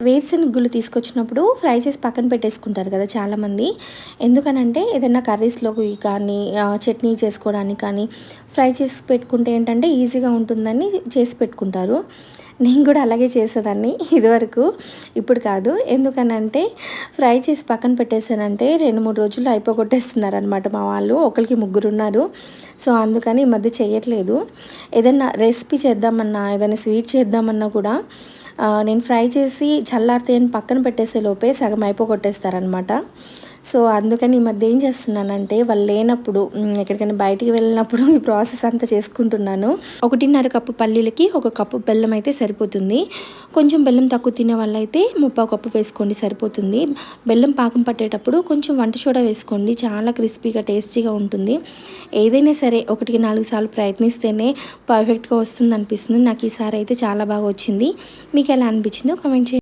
వేరుశనగ గుళ్ళు తీసుకొచ్చినప్పుడు ఫ్రై చేసి పక్కన పెట్టేసుకుంటారు కదా చాలామంది. ఎందుకనంటే ఏదైనా కర్రీస్‌లోకి కానీ చట్నీ చేసుకోవడానికి కానీ ఫ్రై చేసి పెట్టుకుంటే ఏంటంటే ఈజీగా ఉంటుందని చేసి పెట్టుకుంటారు. నేను కూడా అలాగే చేసేదాన్ని ఇదివరకు. ఇప్పుడు కాదు. ఎందుకనంటే ఫ్రై చేసి పక్కన పెట్టేసానంటే 2, 3 రోజుల్లో అయిపోగొట్టేస్తున్నారనమాట మా వాళ్ళు. ఒకళ్ళకి ముగ్గురున్నారు. సో, అందుకని ఈ మధ్య చెయ్యట్లేదు. ఏదన్నా రెసిపీ చేద్దామన్నా, ఏదైనా స్వీట్ చేద్దామన్నా కూడా నేను ఫ్రై చేసి చల్లారితే పక్కన పెట్టేసే లోపే సగం అయిపోగొట్టేస్తారనమాట. సో, అందుకని ఈ మధ్య ఏం చేస్తున్నానంటే వాళ్ళు లేనప్పుడు ఎక్కడికైనా బయటికి వెళ్ళినప్పుడు ఈ ప్రాసెస్ అంతా చేసుకుంటున్నాను. 1:30 కప్పు పల్లీలకి 1 కప్పు బెల్లం అయితే సరిపోతుంది. కొంచెం బెల్లం తక్కువ తినే వాళ్ళైతే 3/4 కప్పు వేసుకోండి సరిపోతుంది. బెల్లం పాకం పట్టేటప్పుడు కొంచెం వంట సోడా వేసుకోండి. చాలా క్రిస్పీగా టేస్టీగా ఉంటుంది. ఏదైనా సరే 1కి 4 సార్లు ప్రయత్నిస్తేనే పర్ఫెక్ట్‌గా వస్తుందనిపిస్తుంది. నాకు ఈసారి అయితే చాలా బాగా వచ్చింది. మీకు ఎలా అనిపించిందో కామెంట్ చేయండి.